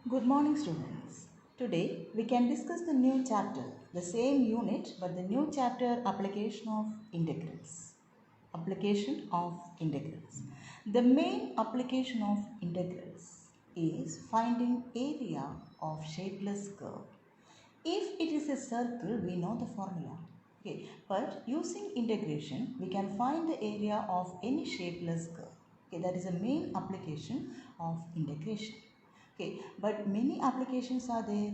Good morning, students. Today we can discuss the new chapter, the same unit but the new chapter, application of integrals. Application of integrals. The main application of integrals is finding area of shapeless curve. If it is a circle, we know the formula. Okay, but using integration, we can find the area of any shapeless curve. Okay, that is the main application of integration. Okay, but many applications are there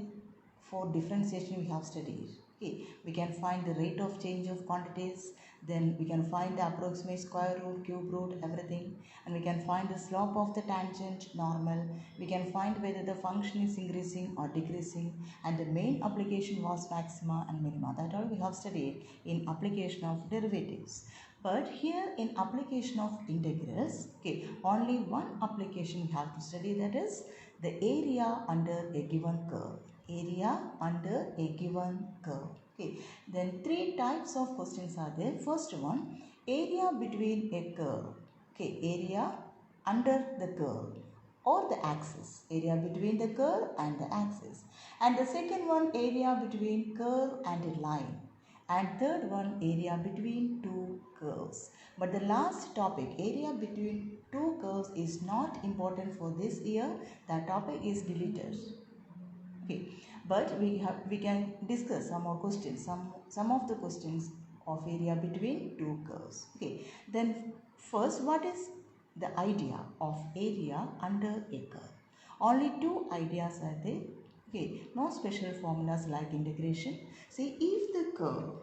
for differentiation we have studied. Okay, we can find the rate of change of quantities, then we can find the approximate square root, cube root, everything, and we can find the slope of the tangent, normal. We can find whether the function is increasing or decreasing, and the main application was maxima and minima. That all we have studied in application of derivatives. But here in application of integrals, okay, only one application we have to study, that is the area under a given curve. Area under a given curve. Okay. Then three types of questions are there. First one, area between a curve. Okay, area under the curve or the axis. Area between the curve and the axis. And the second one, area between curve and a line. And third one, area between two curves. But the last topic, area between two curves, is not important for this year. That topic is deleted. Okay, but we can discuss some more questions, some of the questions of area between two curves. Okay, then first, what is the idea of area under a curve? Only two ideas are there. Okay, no special formulas like integration. See, if the curve,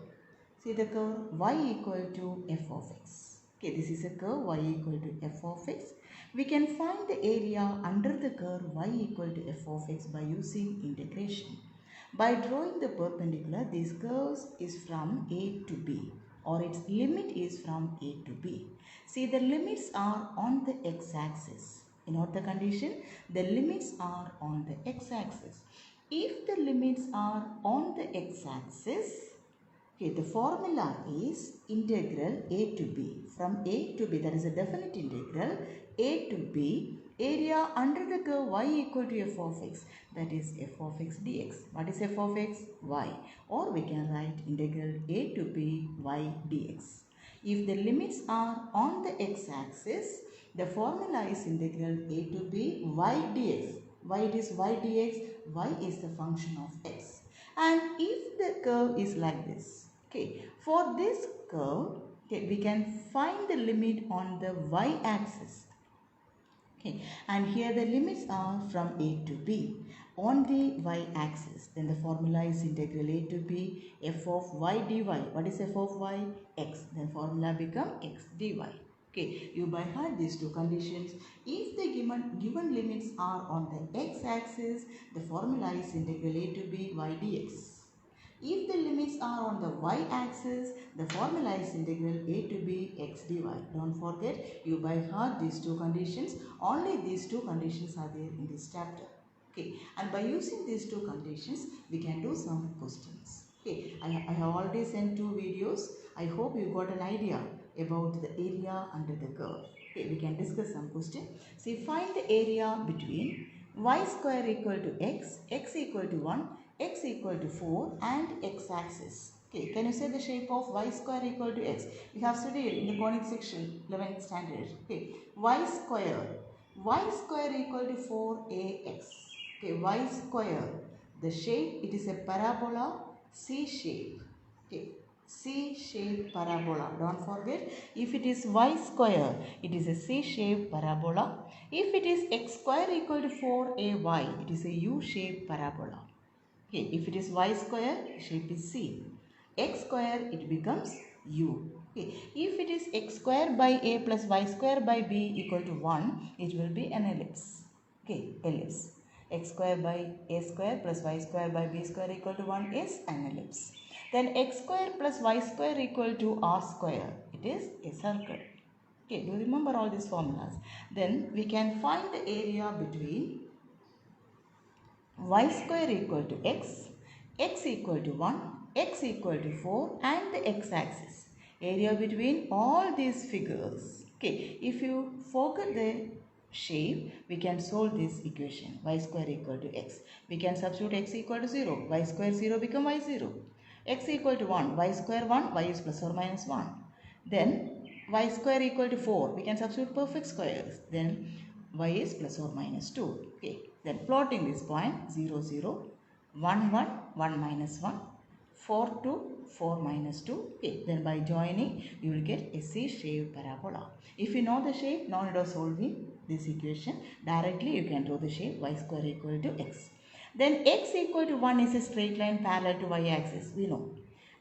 see the curve y equal to f of x. Okay, this is a curve y equal to f of x. We can find the area under the curve y equal to f of x by using integration. By drawing the perpendicular, this curve is from a to b, or its limit is from a to b. See, the limits are on the x-axis. You know the condition? The limits are on the x-axis. If the limits are on the x-axis, okay, the formula is integral a to b. From a to b, that is a definite integral, a to b, area under the curve y equal to f of x, that is f of x dx. What is f of x? Y. Or we can write integral a to b y dx. If the limits are on the x-axis, the formula is integral a to b y dx. Why it is y dx? Y is the function of x. And if the curve is like this, okay, for this curve, okay, we can find the limit on the y-axis. Okay, and here the limits are from a to b on the y-axis. Then the formula is integral a to b f of y dy. What is f of y? X. Then formula become x dy. Okay, you by heart these two conditions. If the given limits are on the x-axis, the formula is integral a to b y dx. If the limits are on the y-axis, the formula is integral a to b x dy. Don't forget, you by heart these two conditions. Only these two conditions are there in this chapter. Okay, and by using these two conditions, we can do some questions. Okay, I have already sent two videos. I hope you got an idea about the area under the curve. Okay, we can discuss some question. See, find the area between y square equal to x equal to 1, x equal to 4 and x-axis. Okay, can you say the shape of y square equal to x? We have studied in the conic section, 11th standard. Okay, y square equal to 4ax. Okay, y square, the shape, it is a parabola, C shape. Okay, C-shaped parabola. Don't forget, if it is y square, it is a C-shaped parabola. If it is x square equal to 4ay, it is a U-shaped parabola. Okay, if it is y square, shape is C. X square, it becomes U. Okay, if it is x square by a plus y square by b equal to 1, it will be an ellipse. Okay, ellipse. X square by a square plus y square by b square equal to 1 is an ellipse. Then x square plus y square equal to r square, it is a circle. Okay, do you remember all these formulas? Then we can find the area between y square equal to x, x equal to 1, x equal to 4 and the x-axis. Area between all these figures. Okay, if you forget the shape, we can solve this equation y square equal to x. We can substitute x equal to 0, y square 0 become y 0. X equal to 1, y square 1, y is plus or minus 1. Then y square equal to 4, we can substitute perfect squares. Then y is plus or minus 2. Okay. Then plotting this point 0, 0, 1, 1, 1 minus 1, 4, 2, 4 minus 2. Okay. Then by joining, you will get a C-shaped parabola. If you know the shape, no need of solving this equation. Directly, you can draw the shape y square equal to x. Then x equal to 1 is a straight line parallel to y-axis. We know.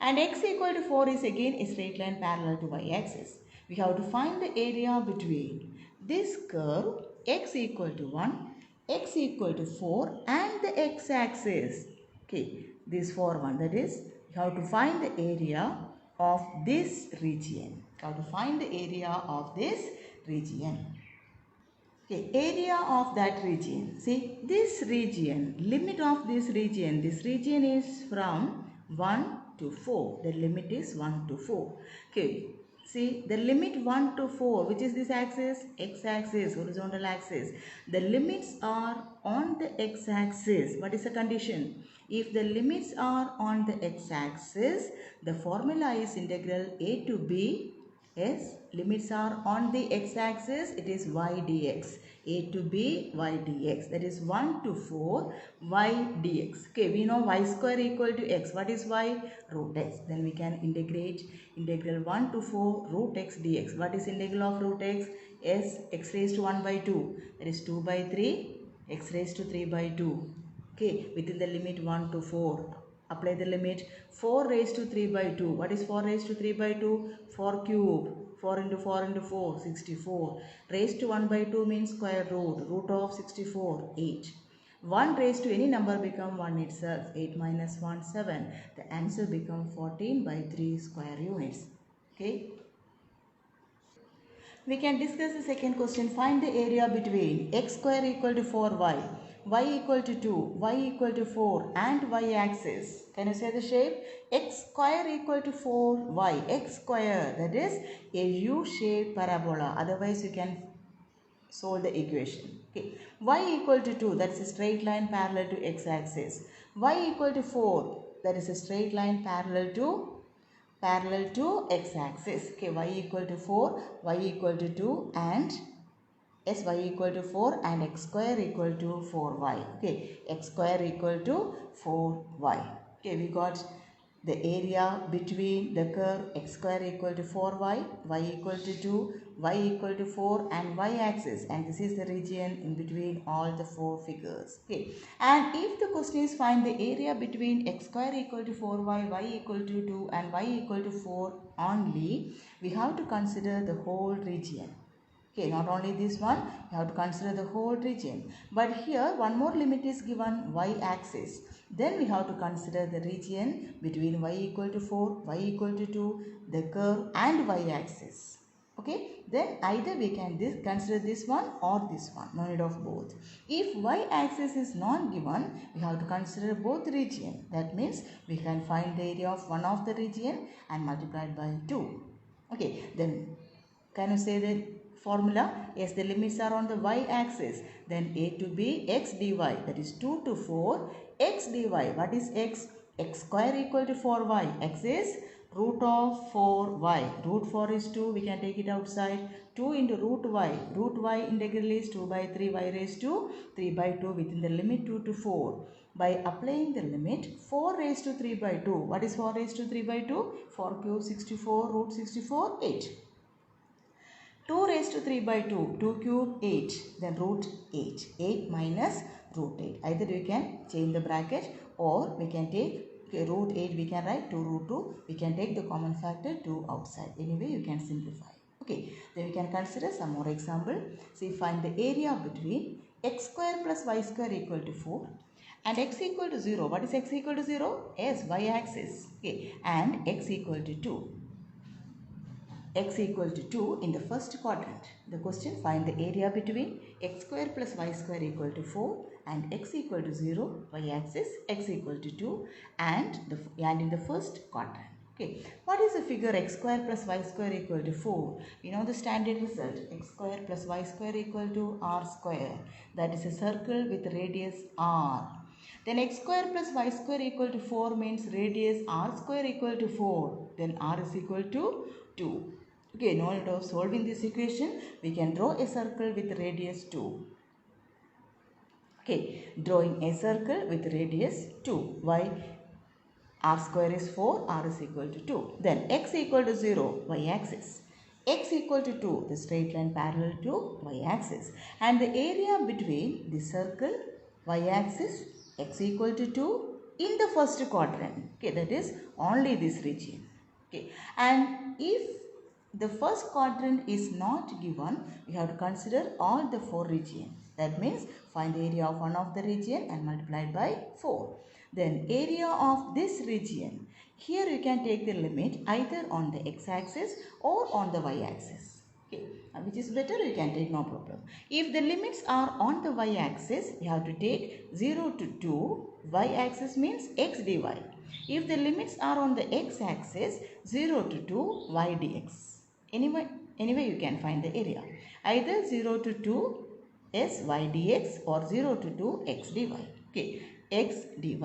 And x equal to 4 is again a straight line parallel to y-axis. We have to find the area between this curve x equal to 1, x equal to 4 and the x-axis. Okay, this 4 one, that is, you have to find the area of this region. You have to find the area of this region. Okay, area of that region. See, this region, limit of this region is from 1 to 4. The limit is 1 to 4. Okay, see, the limit 1 to 4, which is this axis? X-axis, horizontal axis. The limits are on the x-axis. What is the condition? If the limits are on the x-axis, the formula is integral a to b. Yes, limits are on the x-axis, it is y dx. A to b, y dx. That is 1 to 4, y dx. Okay, we know y square equal to x. What is y? Root x. Then we can integrate integral 1 to 4 root x dx. What is integral of root x? Yes, x raised to 1 by 2. That is 2 by 3, x raised to 3 by 2. Okay, within the limit 1 to 4. Apply the limit 4 raised to 3 by 2. What is 4 raised to 3 by 2? 4 cube. 4 into 4 into 4, 64. Raised to 1 by 2 means square root. Root of 64, 8. 1 raised to any number become 1 itself. 8 minus 1, 7. The answer become 14 by 3 square units. Okay. We can discuss the second question. Find the area between x square equal to 4y, y equal to 2, y equal to 4 and y-axis. Can you say the shape? X square equal to 4y. X square, that is a U-shaped parabola. Otherwise, you can solve the equation. Okay. Y equal to 2, that is a straight line parallel to x-axis. Y equal to 4, that is a straight line parallel to x-axis. Okay, y equal to 4, y equal to 2 and y equal to 4 and x square equal to 4y. Okay, x square equal to 4y. Okay, we got the area between the curve x square equal to 4y, y equal to 2, y equal to 4 and y-axis, and this is the region in between all the four figures. Okay, and if the question is find the area between x square equal to 4y, y equal to 2 and y equal to 4 only, we have to consider the whole region. Okay, not only this one, you have to consider the whole region. But here one more limit is given, y-axis. Then we have to consider the region between y equal to 4, y equal to 2, the curve and y-axis. Okay, then either we can consider this one or this one, no need of both. If y-axis is not given, we have to consider both region. That means we can find the area of one of the region and multiply it by 2. Okay, then can you say the formula? Yes, the limits are on the y-axis. Then a to b x dy, that is 2 to 4 x dy. What is x? X square equal to 4y. X is root of 4y. Root 4 is 2. We can take it outside. 2 into root y. Root y integral is 2 by 3 y raised to 3 by 2 within the limit 2 to 4. By applying the limit 4 raised to 3 by 2. What is 4 raised to 3 by 2? 4 cube 64, root 64, 8. 2 raised to 3 by 2, 2 cube 8, then root 8. 8 minus root 8. Either we can change the bracket or we can take root 8, we can write 2 root 2. We can take the common factor 2 outside. Anyway, you can simplify. Okay, then we can consider some more example. See, find the area between x square plus y square equal to 4 and x equal to 0. What is x equal to 0? Yes, y-axis. Okay, and x equal to 2. X equal to 2 in the first quadrant. The question, find the area between x square plus y square equal to 4 and x equal to 0, y-axis, x equal to 2 and in the first quadrant. Okay, what is the figure x square plus y square equal to 4? We know the standard result, x square plus y square equal to r square. That is a circle with radius r. Then x square plus y square equal to 4 means radius r square equal to 4. Then r is equal to 2. Okay, now instead of solving this equation, we can draw a circle with radius 2. Okay, drawing a circle with radius 2. Why? R square is 4, R is equal to 2. Then x equal to 0, y axis. X equal to 2, the straight line parallel to y axis. And the area between the circle, y axis, x equal to 2 in the first quadrant. Okay, that is only this region. Okay, and if the first quadrant is not given, we have to consider all the 4 regions. That means find the area of one of the region and multiply by 4. Then area of this region. Here you can take the limit either on the x-axis or on the y-axis. Okay, which is better, you can take, no problem. If the limits are on the y-axis, you have to take 0 to 2. Y-axis means x dy. If the limits are on the x-axis, 0 to 2 y dx. Anyway, you can find the area. Either 0 to 2 is y dx or 0 to 2 x dy. Okay, x dy.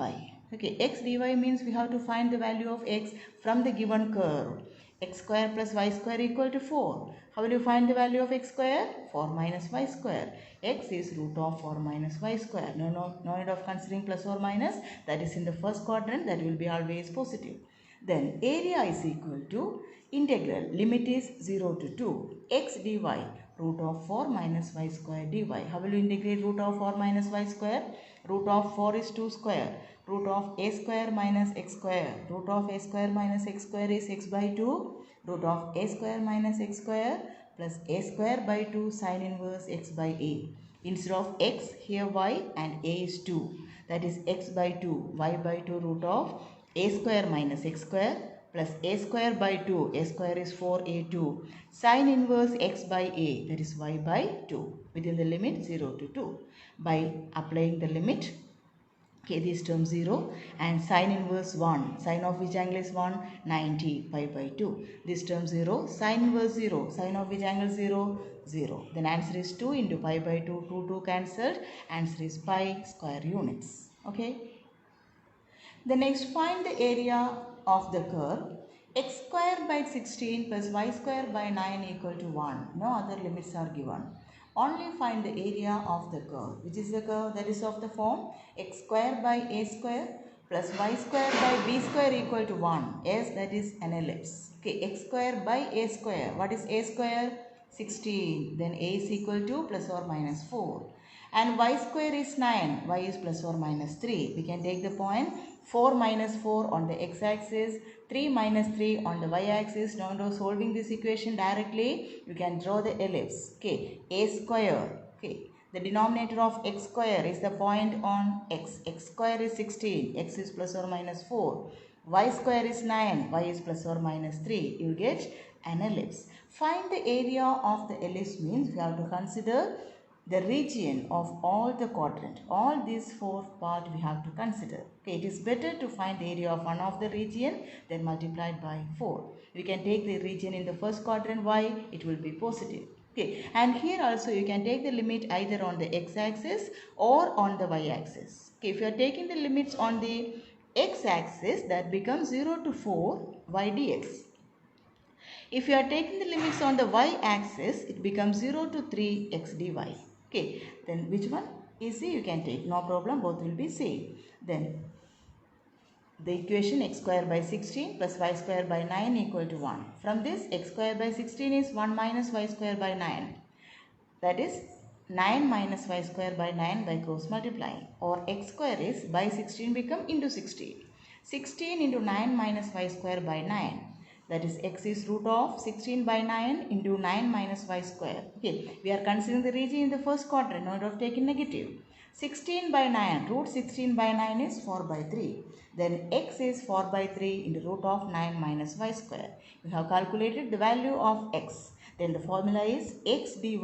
Okay, x dy means we have to find the value of x from the given curve. X square plus y square equal to 4. How will you find the value of x square? 4 minus y square. X is root of 4 minus y square. No need of considering plus or minus. That is in the first quadrant. That will be always positive. Then area is equal to integral. Limit is 0 to 2. X dy root of 4 minus y square dy. How will you integrate root of 4 minus y square? Root of 4 is 2 square. Root of a square minus x square. Root of a square minus x square is x by 2. Root of a square minus x square plus a square by 2 sin inverse x by a. Instead of x, here y and a is 2. That is x by 2, y by 2 root of a square minus x square plus a square by 2, a square is 4a2, sin inverse x by a, that is y by 2, within the limit 0 to 2. By applying the limit, okay, this term 0 and sin inverse 1, sin of which angle is 1, 90, pi by 2. This term 0, sin inverse 0, sin of which angle 0, 0. Then answer is 2 into pi by 2, 2 cancelled, answer is pi square units. Okay. The next, find the area of the curve. X square by 16 plus y square by 9 equal to 1. No other limits are given. Only find the area of the curve. Which is the curve? That is of the form x square by a square plus y square by b square equal to 1. Yes, that is an ellipse. Okay, x square by a square. What is a square? 16. Then a is equal to plus or minus 4. And y square is 9. Y is plus or minus 3. We can take the point 4 minus 4 on the x-axis, 3 minus 3 on the y-axis. Now, solving this equation directly, you can draw the ellipse. Okay, a square. Okay, the denominator of x square is the point on x. X square is 16. X is plus or minus 4. Y square is 9. Y is plus or minus 3. You get an ellipse. Find the area of the ellipse means we have to consider the region of all the quadrant. All these 4 parts we have to consider. Okay, it is better to find the area of one of the region than multiplied by 4. We can take the region in the first quadrant y, it will be positive. Okay, and here also you can take the limit either on the x-axis or on the y-axis. Okay, if you are taking the limits on the x-axis, that becomes 0 to 4 y dx. If you are taking the limits on the y-axis, it becomes 0 to 3 x dy. Okay, then which one? Easy, you can take, no problem, both will be same. Then the equation x square by 16 plus y square by 9 equal to 1. From this, x square by 16 is 1 minus y square by 9. That is 9 minus y square by 9 by cross multiplying. Or x square is by 16 become into 16. 16 into 9 minus y square by 9. That is x is root of 16 by 9 into 9 minus y square. Okay, we are considering the region in the first quadrant, not of taking negative. 16 by 9, root 16 by 9 is 4 by 3. Then x is 4 by 3 into root of 9 minus y square. We have calculated the value of x. Then the formula is x dy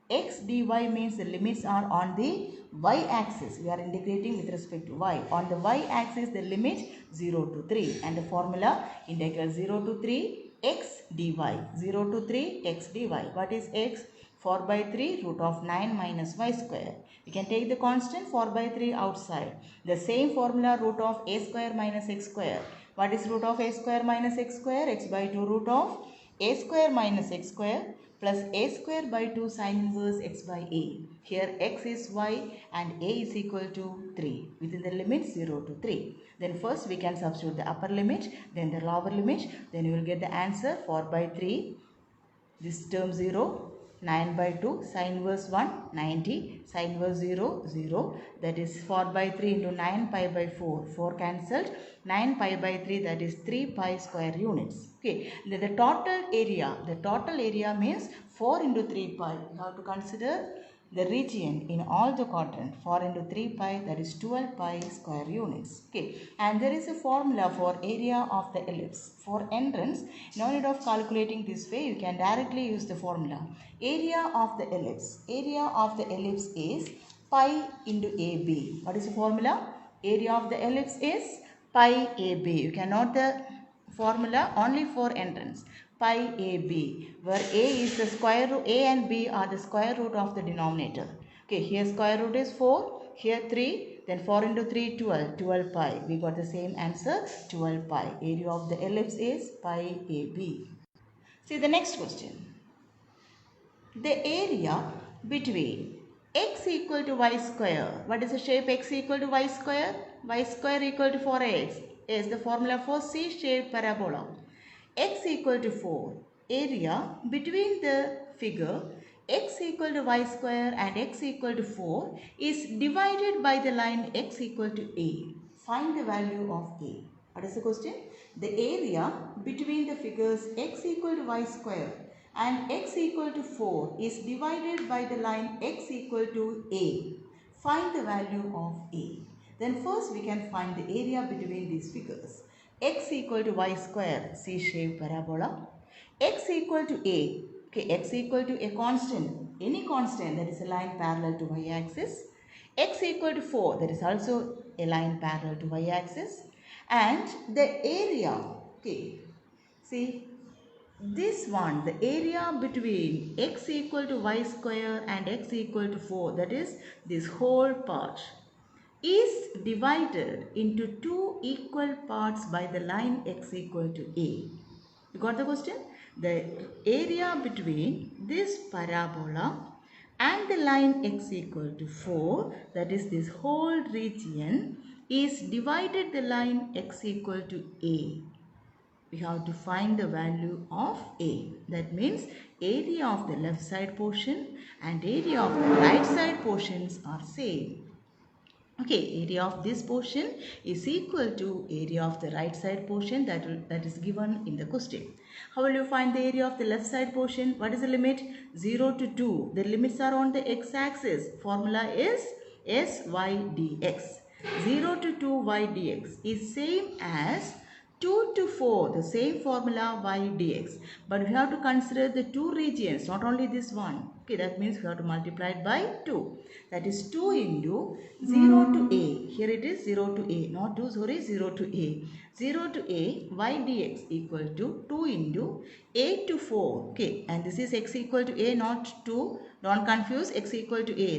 x dy means the limits are on the y-axis. We are integrating with respect to y. On the y-axis, the limit 0 to 3. And the formula integral 0 to 3 x dy. 0 to 3 x dy. What is x? 4 by 3 root of 9 minus y square. We can take the constant 4 by 3 outside. The same formula root of a square minus x square. What is root of a square minus x square? X by 2 root of a square minus x square plus a square by 2 sin inverse x by a. Here x is y and a is equal to 3 within the limit 0 to 3. Then first we can substitute the upper limit, then the lower limit, then you will get the answer 4 by 3. This term 0, 9 by 2, sin inverse 1, 90, sin inverse 0, 0. That is 4 by 3 into 9 pi by 4, 4 cancelled. 9 pi by 3, that is 3 pi square units. Okay, the total area means 4 into 3 pi. You have to consider the region in all the quadrant. 4 into 3 pi, that is 12 pi square units. Okay, and there is a formula for area of the ellipse. For entrance, no need of calculating this way, you can directly use the formula. Area of the ellipse is pi into AB. What is the formula? Area of the ellipse is pi AB. You can note the formula only for entrance. Pi AB, where A is the square root, A and B are the square root of the denominator. Okay, here square root is 4, here 3, then 4 into 3, 12, 12 pi. We got the same answer, 12 pi. Area of the ellipse is pi AB. See the next question. The area between x equal to y square. What is the shape x equal to y square? Y square equal to 4x is the formula for C-shaped parabola. X equal to 4. Area between the figure x equal to y square and x equal to 4 is divided by the line x equal to a. Find the value of a. What is the question? The area between the figures x equal to y square and x equal to 4 is divided by the line x equal to a. Find the value of a. Then first we can find the area between these figures. X equal to y square, C-shaped parabola. X equal to a. Okay, x equal to a constant, any constant, that is a line parallel to y-axis. X equal to 4, that is also a line parallel to y-axis. And the area, okay, see, this one, the area between x equal to y square and x equal to 4, that is this whole part, is divided into two equal parts by the line x equal to a. You got the question? The area between this parabola and the line x equal to 4, that is this whole region, is divided the line x equal to a. We have to find the value of a. That means area of the left side portion and area of the right side portions are same. Okay, area of this portion is equal to area of the right side portion that is given in the question. How will you find the area of the left side portion? What is the limit? 0 to 2. The limits are on the x-axis. Formula is sy dx. 0 to 2 y dx is same as 2 to 4, the same formula y dx. But we have to consider the two regions, not only this one. Okay, that means we have to multiply it by 2. That is 2 into 0 to a. Here it is 0 to a, not 2, sorry, 0 to a. 0 to a y dx equal to 2 into a to 4. Okay, and this is x equal to a, not 2. Don't confuse x equal to a.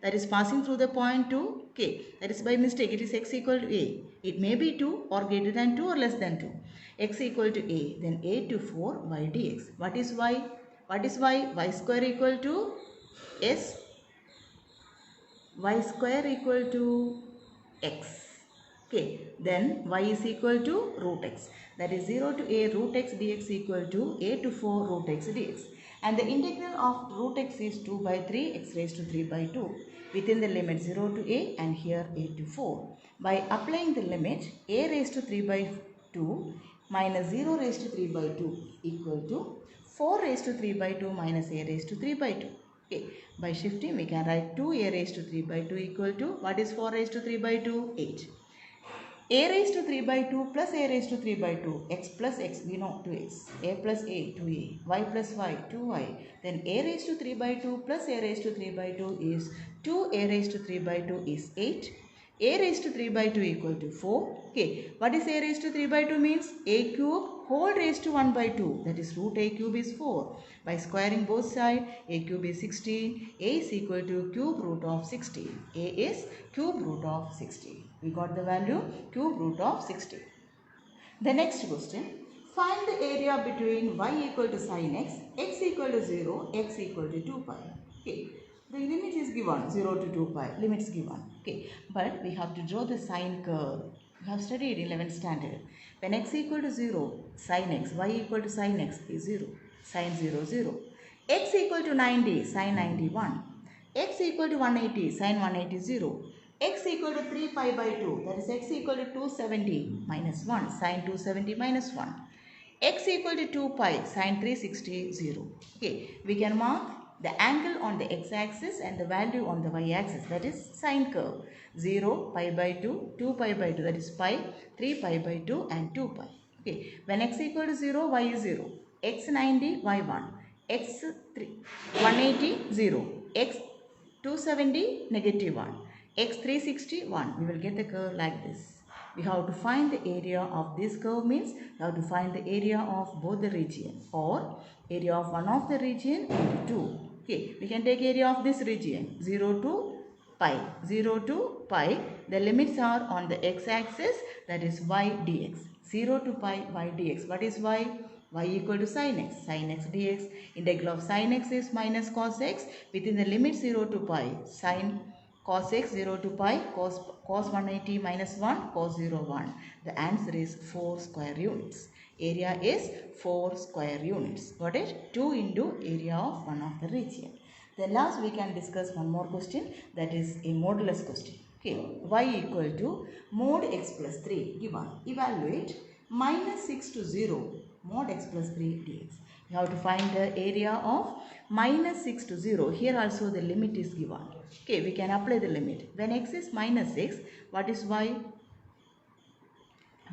That is passing through the point 2. Okay, that is by mistake. It is x equal to a. It may be 2 or greater than 2 or less than 2. X equal to a. Then a to 4 y dx. What is y? What is y? Y square equal to s. Y square equal to x. Okay, then y is equal to root x. That is 0 to a root x dx equal to a to 4 root x dx. And the integral of root x is 2 by 3 x raised to 3 by 2 within the limit 0 to a and here a to 4. By applying the limit a raised to 3 by 2 minus 0 raised to 3 by 2 equal to 4 raised to 3 by 2 minus a raised to 3 by 2. Okay, by shifting we can write 2a raised to 3 by 2 equal to, what is 4 raised to 3 by 2? 8. a raised to 3 by 2 plus a raised to 3 by 2, x plus x, we know 2x, a plus a, 2a, y plus y, 2y. Then a raised to 3 by 2 plus a raised to 3 by 2 is 2a raised to 3 by 2 is 8. A raised to 3 by 2 equal to 4. Okay, what is a raised to 3 by 2 means? A cube whole raised to 1 by 2, that is root a cube is 4. By squaring both sides, a cube is 16, a is equal to cube root of 16. A is cube root of 16. We got the value cube root of 16. The next question, find the area between y equal to sin x equal to 0, x equal to 2 pi. Okay, the limit is given 0 to 2 pi, limits given. Okay, but we have to draw the sine curve. We have studied in 11th standard. When x equal to 0, sin x, y equal to sin x is 0, sin 0, 0. X equal to 90, sin 91. X equal to 180, sin 180, 0. X equal to 3 pi by 2, that is x equal to 270 minus 1, sin 270 minus 1. X equal to 2 pi, sin 360, 0. Okay, we can mark the angle on the x-axis and the value on the y-axis, that is sine curve. 0, pi by 2, 2 pi by 2, that is pi, 3 pi by 2 and 2 pi. Okay, when x equal to 0, y is 0, x 90, y 1, x 180, 0, x 270, negative 1, x 361, we will get the curve like this. We have to find the area of this curve means we have to find the area of both the region or area of one of the region into 2. Okay, we can take area of this region 0 to pi. 0 to pi, the limits are on the x-axis, that is y dx. 0 to pi y dx. What is y? Y equal to sin x dx. Integral of sin x is minus cos x within the limit 0 to pi. Sin cos x 0 to pi, cos 180 minus 1, cos 0 1. The answer is 4 square units. Area is 4 square units. Got it? 2 into area of one of the region. Then last we can discuss one more question, that is a modulus question. Okay, y equal to mod x plus 3 given. Evaluate minus 6 to 0 mod x plus 3 dx. We have to find the area of minus 6 to 0. Here also the limit is given. Okay, we can apply the limit. When x is minus 6, what is y?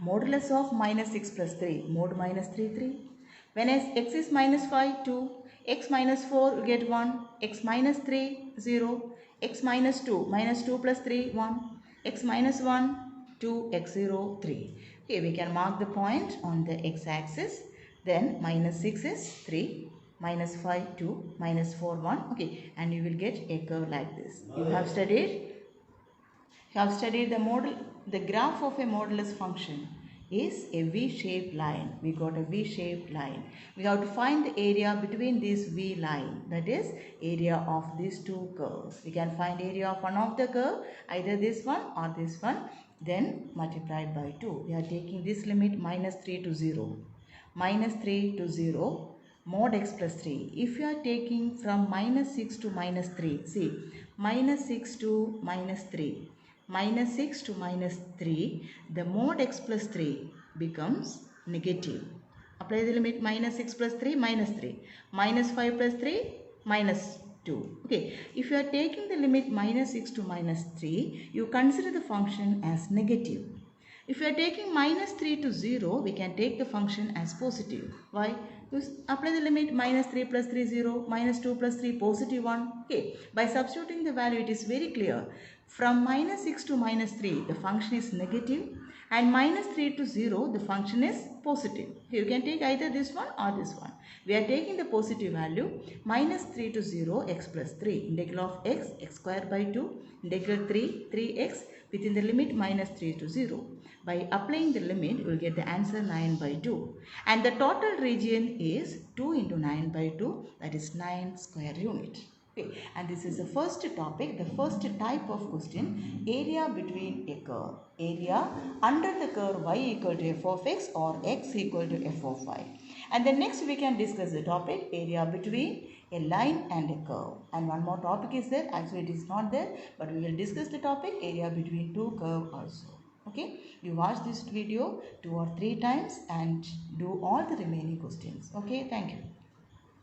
Modulus of minus 6 plus 3, mod minus 3, 3. When x is minus 5, 2. X minus 4, you get 1. X minus 3, 0. X minus 2, minus 2 plus 3, 1. X minus 1, 2, x 0, 3. Okay, we can mark the point on the x-axis. Then minus 6 is 3. Minus 5, 2. Minus 4, 1. Okay, and you will get a curve like this. You have studied the graph of a modulus function is a V-shaped line. We got a V-shaped line. We have to find the area between this V line, that is area of these two curves. We can find area of one of the curve, either this one or this one, then multiplied by 2. We are taking this limit minus 3 to 0. Minus 3 to 0 mod x plus 3. If you are taking from minus 6 to minus 3, see, minus 6 to minus 3. Minus 6 to minus 3, the mod x plus 3 becomes negative. Apply the limit minus 6 plus 3, minus 3. Minus 5 plus 3, minus 2. Okay, if you are taking the limit minus 6 to minus 3, you consider the function as negative. If you are taking minus 3 to 0, we can take the function as positive. Why? Because apply the limit minus 3 plus 3, 0, minus 2 plus 3, positive 1. Okay, by substituting the value, it is very clear. From minus 6 to minus 3, the function is negative, and minus 3 to 0, the function is positive. Okay, you can take either this one or this one. We are taking the positive value, minus 3 to 0, x plus 3. Integral of x, x square by 2. Integral 3, 3x within the limit minus 3 to 0. By applying the limit, you will get the answer 9 by 2. And the total region is 2 into 9 by 2, that is 9 square unit. Okay. And this is the first topic, the first type of question, area between a curve. Area under the curve y equal to f of x or x equal to f of y. And then next we can discuss the topic, area between a line and a curve. And one more topic is there, actually it is not there, but we will discuss the topic, area between two curves also. Okay, you watch this video 2 or 3 times and do all the remaining questions. Okay, thank you.